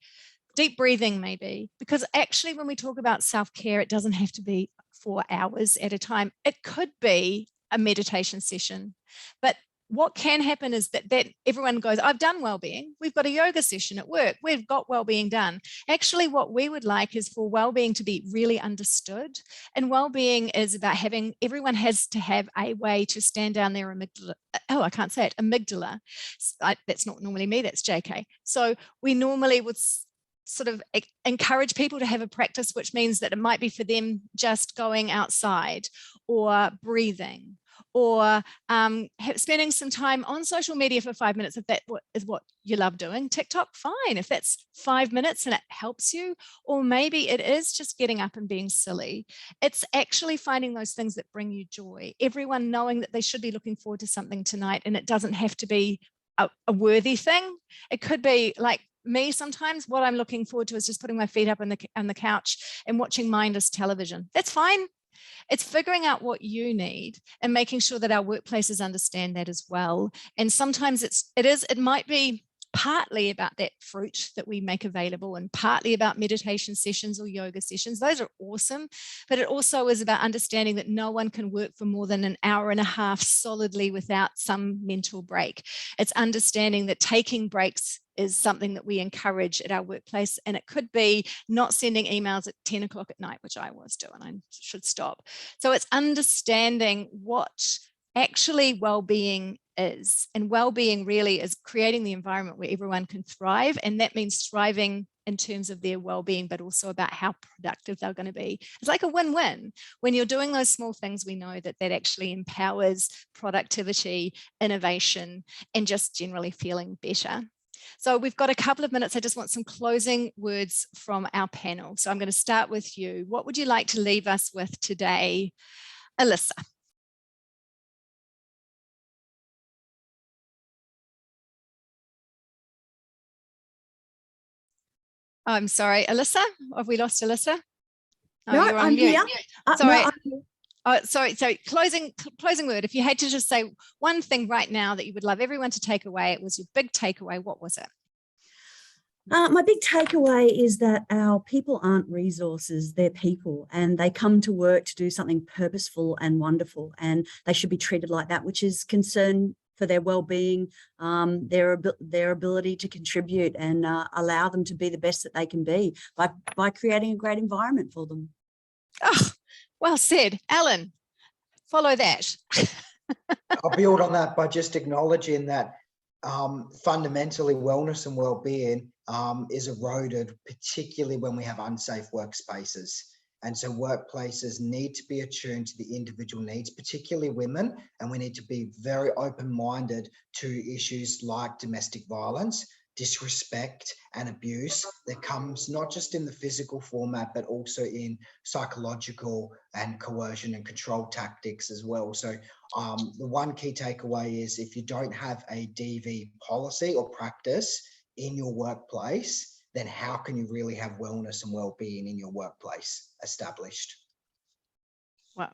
Deep breathing maybe, because actually when we talk about self-care, it doesn't have to be 4 hours at a time. It could be a meditation session. But what can happen is that everyone goes, I've done wellbeing. We've got a yoga session at work. We've got wellbeing done. Actually, what we would like is for wellbeing to be really understood. And wellbeing is about everyone has to have a way to stand down their amygdala. Oh, I can't say it. Amygdala. That's not normally me, that's JK. So we normally would sort of encourage people to have a practice, which means that it might be for them just going outside or breathing, or spending some time on social media for 5 minutes, if that is what you love doing. TikTok, fine, if that's 5 minutes and it helps you. Or maybe it is just getting up and being silly. It's actually finding those things that bring you joy. Everyone knowing that they should be looking forward to something tonight, and it doesn't have to be a worthy thing. It could be like me, sometimes what I'm looking forward to is just putting my feet up on the couch and watching mindless television. That's fine. It's figuring out what you need and making sure that our workplaces understand that as well. And sometimes it might be partly about that fruit that we make available, and partly about meditation sessions or yoga sessions. Those are awesome. But it also is about understanding that no one can work for more than an hour and a half solidly without some mental break. It's understanding that taking breaks is something that we encourage at our workplace. And it could be not sending emails at 10 o'clock at night, which I was doing. I should stop. So it's understanding what actually well-being is. And well-being really is creating the environment where everyone can thrive. And that means thriving in terms of their well-being, but also about how productive they're going to be. It's like a win-win. When you're doing those small things, we know that actually empowers productivity, innovation, and just generally feeling better. So we've got a couple of minutes. I just want some closing words from our panel. So I'm going to start with you. What would you like to leave us with today, Alyssa? Oh, I'm sorry, Alyssa. Have we lost Alyssa? Oh, No, you're on I'm mute. here. Sorry. No, I'm here. Oh, sorry. So closing word. If you had to just say one thing right now that you would love everyone to take away, it was your big takeaway, what was it? My big takeaway is that our people aren't resources, they're people, and they come to work to do something purposeful and wonderful, and they should be treated like that, which is concern for their well-being, their ability to contribute, and allow them to be the best that they can be by creating a great environment for them. Oh, well said. Allan, follow that. I'll build on that by just acknowledging that fundamentally wellness and well-being is eroded, particularly when we have unsafe workspaces. And so workplaces need to be attuned to the individual needs, particularly women, and we need to be very open-minded to issues like domestic violence, disrespect and abuse that comes not just in the physical format, but also in psychological and coercion and control tactics as well. So the one key takeaway is if you don't have a DV policy or practice in your workplace, then how can you really have wellness and well-being in your workplace established?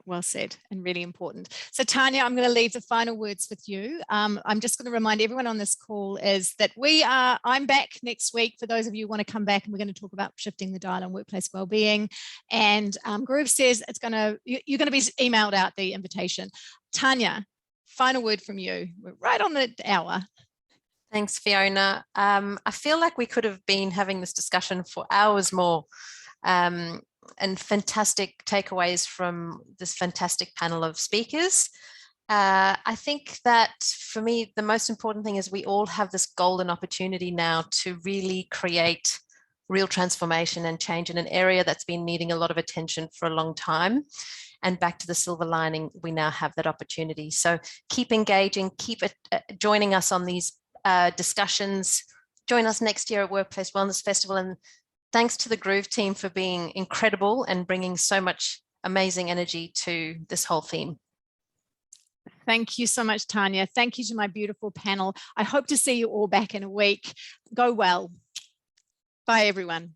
Well said, and really important. So Tania, I'm going to leave the final words with you. I'm just going to remind everyone on this call is that I'm back next week for those of you who want to come back, and we're going to talk about shifting the dial on workplace wellbeing. And Groov says you're going to be emailed out the invitation. Tania, final word from you. We're right on the hour. Thanks, Fiona. I feel like we could have been having this discussion for hours more, and fantastic takeaways from this fantastic panel of speakers. I think that for me, the most important thing is we all have this golden opportunity now to really create real transformation and change in an area that's been needing a lot of attention for a long time. And back to the silver lining, we now have that opportunity. So keep engaging, keep joining us on these discussions. Join us next year at Workplace Wellness Festival. And thanks to the Groov team for being incredible and bringing so much amazing energy to this whole theme. Thank you so much, Tania. Thank you to my beautiful panel. I hope to see you all back in a week. Go well. Bye, everyone.